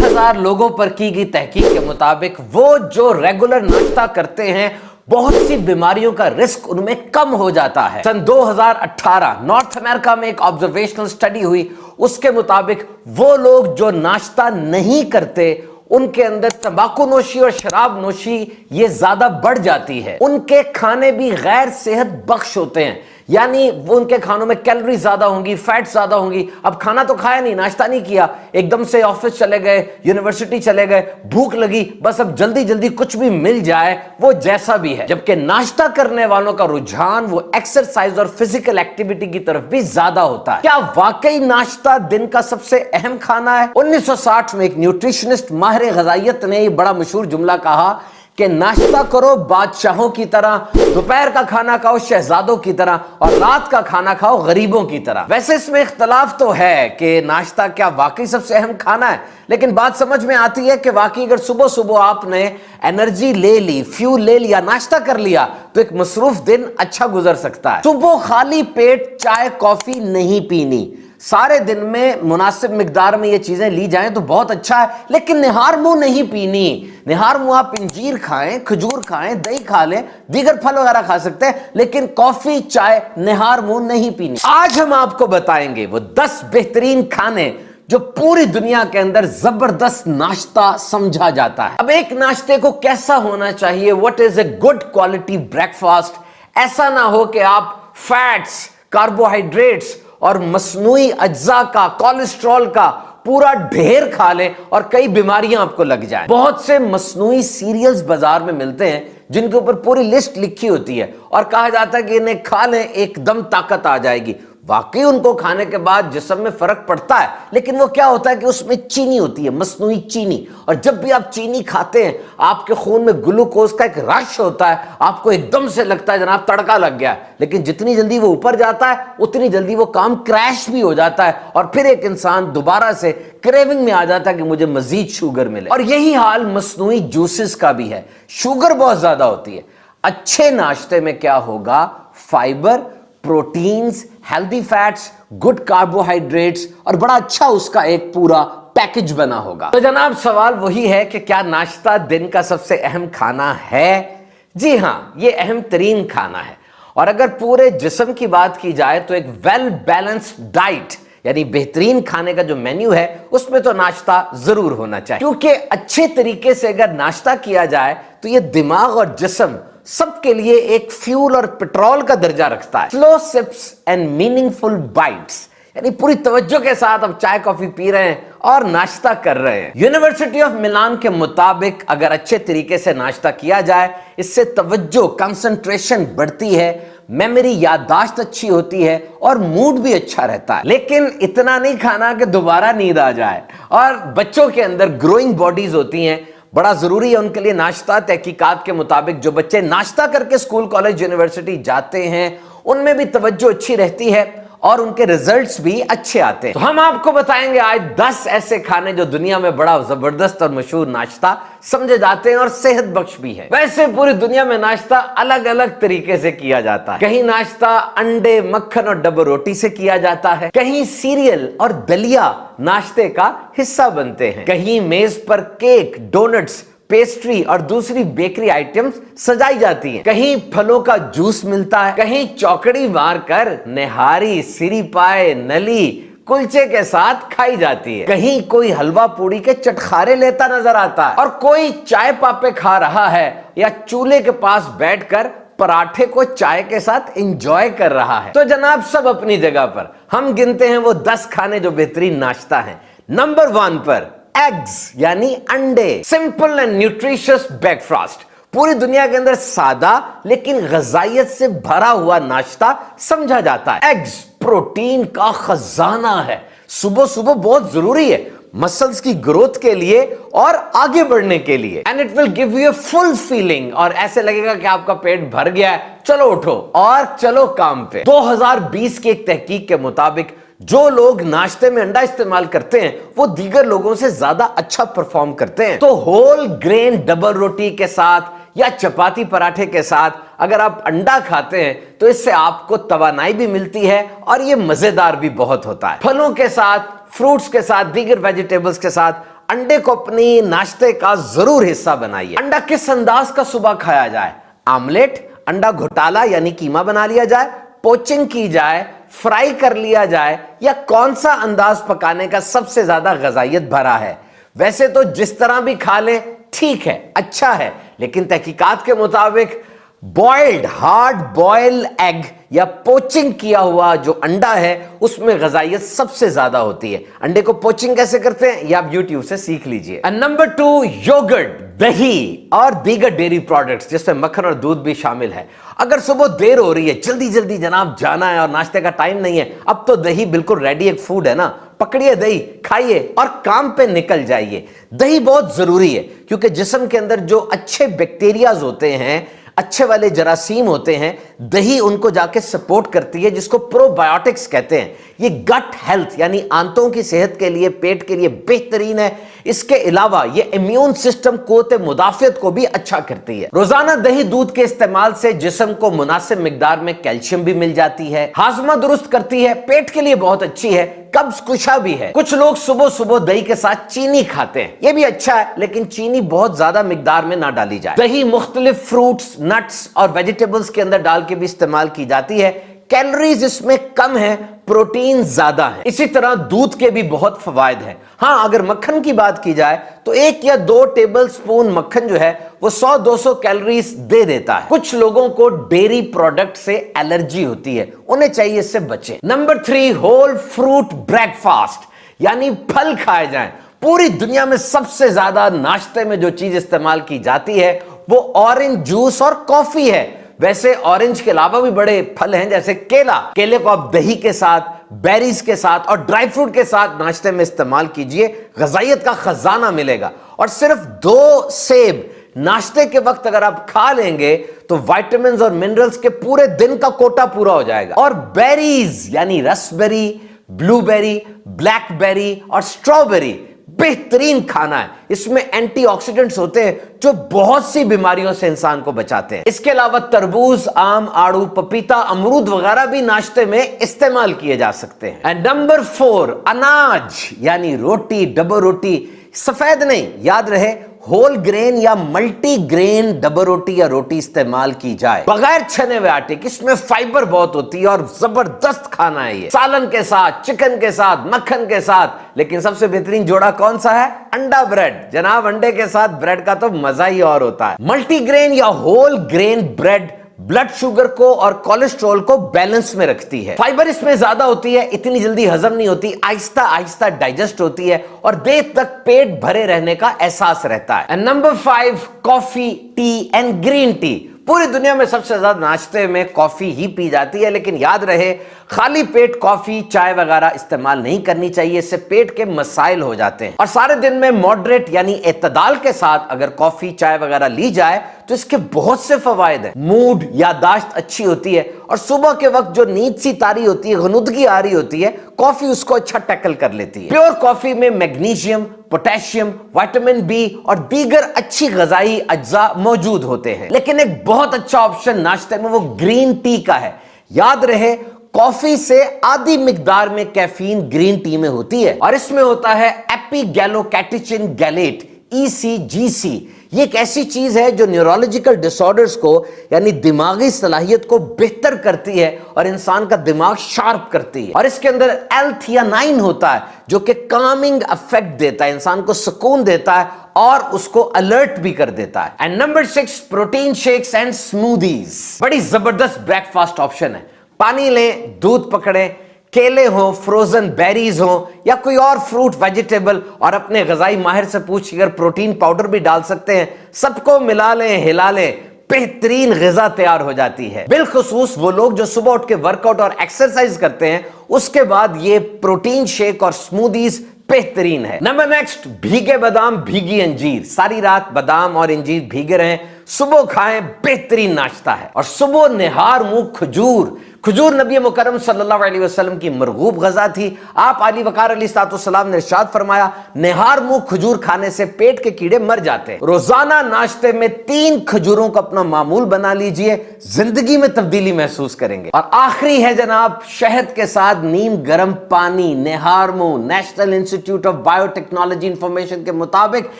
20,000 लोगों पर की गई तहकीक के मुताबिक वो जो रेगुलर नाश्ता करते हैं बहुत सी बीमारियों का रिस्क उनमें कम हो जाता है। सन 2018 नॉर्थ अमेरिका में एक ऑब्जर्वेशनल स्टडी हुई, उसके मुताबिक वो लोग जो नाश्ता नहीं करते उनके अंदर तंबाकू नोशी और शराब नोशी ये ज्यादा बढ़ जाती है। उनके खाने भी गैर सेहत बख्श होते हैं, यानी वो उनके खानों में कैलोरी ज्यादा होंगी, फैट ज्यादा होंगी। अब खाना तो खाया नहीं, नाश्ता नहीं किया, एकदम से ऑफिस चले गए, यूनिवर्सिटी चले गए, भूख लगी, बस अब जल्दी जल्दी कुछ भी मिल जाए, वो जैसा भी है। जबकि नाश्ता करने वालों का रुझान वो एक्सरसाइज और फिजिकल एक्टिविटी की तरफ भी ज्यादा होता है। क्या वाकई नाश्ता दिन का सबसे अहम खाना है? 1960 में एक न्यूट्रिशनिस्ट माहिर ग़िज़ाइयत ने बड़ा मशहूर जुमला कहा कि नाश्ता करो बादशाहों की तरह, दोपहर का खाना खाओ शहजादों की तरह, और रात का खाना खाओ गरीबों की तरह। वैसे इसमें इख्तलाफ तो है कि नाश्ता क्या वाकई सबसे अहम खाना है, लेकिन बात समझ में आती है कि वाकई अगर सुबह सुबह आपने एनर्जी ले ली, फ्यूल ले लिया, नाश्ता कर लिया, तो एक मसरूफ दिन अच्छा गुजर सकता है। सुबह खाली पेट चाय कॉफी नहीं पीनी, सारे दिन में मुनासिब मिकदार में ये चीजें ली जाएं तो बहुत अच्छा है, लेकिन निहार मुंह नहीं पीनी। निहार मुंह आप इंजीर खाएं, खजूर खाएं, दही खा लें, दीगर फल वगैरह खा सकते हैं, लेकिन कॉफी चाय निहार मुंह नहीं पीनी। आज हम आपको बताएंगे वो 10 बेहतरीन खाने जो पूरी दुनिया के अंदर जबरदस्त नाश्ता समझा जाता है। अब एक नाश्ते को कैसा होना चाहिए, what is a good quality breakfast? ऐसा ना हो कि आप फैट्स, कार्बोहाइड्रेट्स और मसनूई अज्जा का, कोलेस्ट्रॉल का पूरा ढेर खा लें और कई बीमारियां आपको लग जाएं। बहुत से मसनूई सीरियल्स बाजार में मिलते हैं जिनके ऊपर पूरी लिस्ट लिखी होती है और कहा जाता है कि इन्हें खा लें एकदम ताकत आ जाएगी। वाकई उनको खाने के बाद जिस्म में फर्क पड़ता है, लेकिन वो क्या होता है कि उसमें चीनी होती है, मसनूई चीनी, और जब भी आप चीनी खाते हैं आपके खून में ग्लूकोज का एक रश होता है, आपको एकदम से लगता है जनाब तड़का लग गया है, लेकिन जितनी जल्दी वो ऊपर जाता है उतनी जल्दी वो काम क्रैश भी हो जाता है और फिर एक इंसान दोबारा से क्रेविंग में आ जाता है कि मुझे मजीद शुगर मिले। और यही हाल मसनूई जूसेस का भी है, शुगर बहुत ज्यादा होती है। अच्छे नाश्ते में क्या होगा? Fibre, proteins, healthy fats, good carbohydrates और बड़ा अच्छा उसका एक पूरा पैकेज बना होगा। तो जनाब सवाल वही है कि क्या नाश्ता दिन का सबसे अहम खाना है? जी हां, ये अहम तरीन खाना है। और अगर पूरे जिस्म की बात की जाए तो एक वेल बैलेंस्ड डाइट यानी बेहतरीन खाने का जो मेन्यू है उसमें तो नाश्ता जरूर होना चाहिए, क्योंकि अच्छे तरीके से अगर नाश्ता किया जाए तो ये दिमाग और जिस्म सबके लिए एक फ्यूल और पेट्रोल का दर्जा रखता है। Slow sips and meaningful bites, यानी पूरी तवज्जो के साथ आप चाय कॉफी पी रहे हैं और नाश्ता कर रहे हैं। यूनिवर्सिटी ऑफ मिलान के मुताबिक अगर अच्छे तरीके से नाश्ता किया जाए, इससे तवज्जो, कंसंट्रेशन बढ़ती है, मेमोरी याददाश्त अच्छी होती है और मूड भी अच्छा रहता है। लेकिन इतना नहीं खाना कि दोबारा नींद आ जाए। और बच्चों के अंदर ग्रोइंग बॉडीज होती हैं, बड़ा जरूरी है उनके लिए नाश्ता। तहकीकात के मुताबिक जो बच्चे नाश्ता करके स्कूल, कॉलेज, यूनिवर्सिटी जाते हैं उनमें भी तवज्जो अच्छी रहती है और उनके रिजल्ट्स भी अच्छे आते हैं। तो हम आपको बताएंगे आज 10 ऐसे खाने जो दुनिया में बड़ा जबरदस्त और मशहूर नाश्ता समझे जाते हैं और सेहत बख्श भी है। वैसे पूरी दुनिया में नाश्ता अलग अलग तरीके से किया जाता है। कहीं नाश्ता अंडे, मक्खन और डबल रोटी से किया जाता है, कहीं सीरियल और दलिया नाश्ते का हिस्सा बनते हैं, कहीं मेज पर केक, डोनट्स, पेस्ट्री और दूसरी बेकरी आइटम्स सजाई जाती हैं, कहीं फलों का जूस मिलता है, कहीं चौकड़ी मारकर निहारी, सिरी पाए, नली कुलचे के साथ खाई जाती है, कहीं कोई हलवा पूड़ी के चटखारे लेता नजर आता है और कोई चाय पापे खा रहा है या चूल्हे के पास बैठकर पराठे को चाय के साथ एंजॉय कर रहा है। तो जनाब सब अपनी जगह पर, हम गिनते हैं वो 10 खाने जो बेहतरीन नाश्ता है। नंबर 1 पर एग्स यानी अंडे, सिंपल एंड न्यूट्रिशियस ब्रेकफास्ट। पूरी दुनिया के अंदर सादा लेकिन ग़िज़ाइयत से भरा हुआ नाश्ता समझा जाता है। एग्स प्रोटीन का खजाना है, सुबह सुबह बहुत जरूरी है मसल्स की ग्रोथ के लिए और आगे बढ़ने के लिए। And it will give you a full feeling, और ऐसे लगेगा कि आपका पेट भर गया है, चलो उठो और चलो काम पे। 2020 की एक तहकीक के मुताबिक जो लोग नाश्ते में अंडा इस्तेमाल करते हैं वो दीगर लोगों से ज्यादा अच्छा परफॉर्म करते हैं। तो होल ग्रेन डबल रोटी के साथ या चपाती पराठे के साथ अगर आप अंडा खाते हैं तो इससे आपको तवानाई भी मिलती है और ये मजेदार भी बहुत होता है। फलों के साथ, फ्रूट्स के साथ, दीगर वेजिटेबल्स के साथ अंडे को अपनी नाश्ते का जरूर हिस्सा बनाइए। अंडा किस अंदाज का सुबह खाया जाए? आमलेट, अंडा घोटाला यानी कीमा बना लिया जाए, पोचिंग की जाए, फ्राई कर लिया जाए, या कौन सा अंदाज पकाने का सबसे ज्यादा ग़िज़ाइयत भरा है? वैसे तो जिस तरह भी खा ले ठीक है, अच्छा है, लेकिन तहकीकात के मुताबिक बॉइल्ड हार्ड बॉइल्ड एग या पोचिंग किया हुआ जो अंडा है उसमें ग़िज़ाइयत सबसे ज्यादा होती है। अंडे को पोचिंग कैसे करते हैं ये आप YouTube से सीख लीजिए। नंबर 2, योगर्ट, दही और दीगर डेयरी प्रोडक्ट्स जिसमें मक्खन और दूध भी शामिल है। अगर सुबह देर हो रही है, जल्दी जल्दी जनाब जाना है और नाश्ते का टाइम नहीं है, अब तो दही बिल्कुल रेडी एक फूड है ना, पकड़िए दही, खाइए और काम पे निकल जाइए। दही बहुत जरूरी है क्योंकि जिस्म के अंदर जो अच्छे बैक्टीरियाज होते हैं, अच्छे वाले जरासीम होते हैं, दही उनको जाके सपोर्ट करती है, जिसको प्रोबायोटिक्स कहते हैं। ये गट हेल्थ यानी आंतों की सेहत के लिए, पेट के लिए बेहतरीन है। इसके अलावा ये इम्यून सिस्टम क़ुव्वत मुदाफ़ियत को भी अच्छा करती है। रोजाना दही दूध के इस्तेमाल से जिस्म को मुनासिब मिकदार में कैल्शियम भी मिल जाती है, हाजमा दुरुस्त करती है, पेट के लिए बहुत अच्छी है, कब्ज कुशा भी है। कुछ लोग सुबह सुबह दही के साथ चीनी खाते हैं, ये भी अच्छा है, लेकिन चीनी बहुत ज्यादा मिकदार में ना डाली जाए। दही मुख्तलिफ फ्रूट्स, नट्स और वेजिटेबल्स के अंदर डाल के भी इस्तेमाल की जाती है। कैलोरीज इसमें कम है, प्रोटीन ज्यादा है। इसी तरह दूध के भी बहुत फवायद हैं। हाँ, अगर मक्खन की बात की जाए तो 1 या 2 टेबल स्पून मक्खन जो है वो 100-200 कैलोरीज दे देता है। कुछ लोगों को डेयरी प्रोडक्ट से एलर्जी होती है, उन्हें चाहिए इससे बचें। नंबर 3, होल फ्रूट ब्रेकफास्ट यानी फल खाए जाएं। पूरी दुनिया में सबसे ज्यादा नाश्ते में जो चीज इस्तेमाल की जाती है वो ऑरेंज जूस और कॉफी है। वैसे ऑरेंज के अलावा भी बड़े फल हैं जैसे केला। केले को आप दही के साथ, बेरीज के साथ और ड्राई फ्रूट के साथ नाश्ते में इस्तेमाल कीजिए, ग़िज़ाइयत का खजाना मिलेगा। और सिर्फ 2 सेब नाश्ते के वक्त अगर आप खा लेंगे तो विटामिन्स और मिनरल्स के पूरे दिन का कोटा पूरा हो जाएगा। और बेरीज यानी रसबेरी, ब्लूबेरी, ब्लैकबेरी और स्ट्रॉबेरी बेहतरीन खाना है। इसमें एंटीऑक्सीडेंट्स होते हैं जो बहुत सी बीमारियों से इंसान को बचाते हैं। इसके अलावा तरबूज, आम, आड़ू, पपीता, अमरूद वगैरह भी नाश्ते में इस्तेमाल किए जा सकते हैं। एंड नंबर 4, अनाज यानी रोटी, डबल रोटी, सफेद नहीं, याद रहे होल ग्रेन या मल्टी ग्रेन डबल रोटी या रोटी इस्तेमाल की जाए, बगैर छने हुए आटे की। इसमें फाइबर बहुत होती है और जबरदस्त खाना है ये, सालन के साथ, चिकन के साथ, मक्खन के साथ। लेकिन सबसे बेहतरीन जोड़ा कौन सा है? अंडा ब्रेड। जनाब अंडे के साथ ब्रेड का तो मजा ही और होता है। मल्टीग्रेन या whole grain bread blood sugar को और कोलेस्ट्रॉल को बैलेंस में रखती है। फाइबर इसमें ज्यादा होती है, इतनी जल्दी हजम नहीं होती, आहिस्ता आहिस्ता डाइजेस्ट होती है और देर तक पेट भरे रहने का एहसास रहता है। And number 5, coffee, T and green tea. पूरी दुनिया में सबसे ज्यादा नाश्ते में कॉफी ही पी जाती है, लेकिन याद रहे खाली पेट कॉफी, चाय वगैरह इस्तेमाल नहीं करनी चाहिए, इससे पेट के मसाइल हो जाते हैं। और सारे दिन में मॉडरेट यानी एतदाल के साथ अगर कॉफी, चाय वगैरह ली जाए तो इसके बहुत से फवायद हैं। मूड, यादाश्त अच्छी होती है और सुबह के वक्त जो नींद सी तारी होती है, गनुदगी आ रही होती है, कॉफी उसको अच्छा टैकल कर लेती है। प्योर कॉफी में मैग्नीशियम, पोटेशियम, विटामिन बी और दीगर अच्छी ग़िज़ाई अज्जा मौजूद होते हैं। लेकिन एक बहुत अच्छा ऑप्शन नाश्ते में वो ग्रीन टी का है। याद रहे कॉफी से आधी मिकदार में कैफीन ग्रीन टी में होती है और इसमें होता है एपिगैलोकैटेचिन गैलेट, ECGC। ये एक ऐसी चीज है जो न्यूरोलॉजिकल डिसऑर्डर्स को यानी दिमागी सलाहियत को बेहतर करती है और इंसान का दिमाग शार्प करती है। और इसके अंदर L-थियानाइन होता है जो कि कामिंग इफेक्ट देता है, इंसान को सुकून देता है और उसको अलर्ट भी कर देता है। And number 6, protein shakes and smoothies. बड़ी जबरदस्त ब्रेकफास्ट ऑप्शन है। पानी लें, दूध पकड़ें, केले हो, फ्रोजन बेरीज हो या कोई और फ्रूट, वेजिटेबल, और अपने ग़िज़ाई माहिर से पूछ कर प्रोटीन पाउडर भी डाल सकते हैं। सबको मिला लें, हिला लें, बेहतरीन ग़िज़ा तैयार हो जाती है। बिलखुसूस वो लोग जो सुबह उठ के वर्कआउट और एक्सरसाइज करते हैं, उसके बाद ये प्रोटीन शेक और स्मूदीज बेहतरीन है। नंबर नेक्स्ट, भीगे बादाम, भीगी अंजीर। सारी रात बादाम और अंजीर भीगे रहें, सुबह खाएं, बेहतरीन नाश्ता है। और सुबह निहार मुंह खजूर, खजूर नबी मुकरम सल्लल्लाहु अलैहि वसल्लम की मरगूब गजा थी। आप आली वकार अलैहिस्सलाम ने इरशाद फरमाया, निहार मुंह खजूर खाने से पेट के कीड़े मर जाते हैं। रोजाना नाश्ते में 3 खजूरों को अपना मामूल बना लीजिए, जिंदगी में तब्दीली महसूस करेंगे। और आखिरी है जनाब, शहद के साथ नीम गर्म पानी। निहार मुंह national institute of biotechnology information के मुताबिक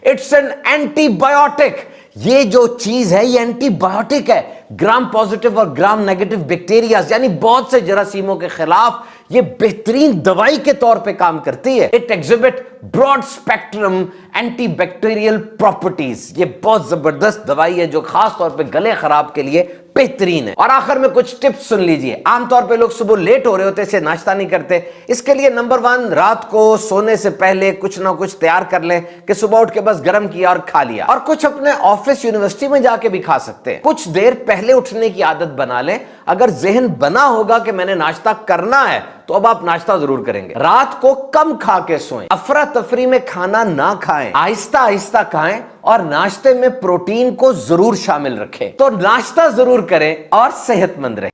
इट्स एन एंटीबायोटिक। ये जो चीज है ये एंटीबायोटिक है। ग्राम पॉजिटिव और ग्राम नेगेटिव बैक्टीरिया यानी बहुत से जरासीमों के खिलाफ ये बेहतरीन दवाई के तौर पे काम करती है। It exhibit broad spectrum antibacterial properties. ये बहुत जबरदस्त दवाई है जो खास तौर पे गले खराब के लिए बेहतरीन है। और आखिर में कुछ टिप्स सुन लीजिए। आमतौर पे लोग सुबह लेट हो रहे होते से नाश्ता नहीं करते। इसके लिए नंबर 1, रात को सोने से पहले कुछ ना कुछ तैयार कर लें कि सुबह उठ के बस गर्म किया और खा लिया। और कुछ अपने ऑफिस यूनिवर्सिटी में जाके भी खा सकते हैं। कुछ देर पहले उठने की आदत बना लें। अगर जहन बना होगा कि मैंने नाश्ता करना है तो अब आप नाश्ता जरूर करेंगे। रात को कम खा के सोएं। अफरा तफरी में खाना ना खाएं, आहिस्ता आहिस्ता खाएं और नाश्ते में प्रोटीन को जरूर शामिल रखें। तो नाश्ता जरूर करें और सेहतमंद रहें।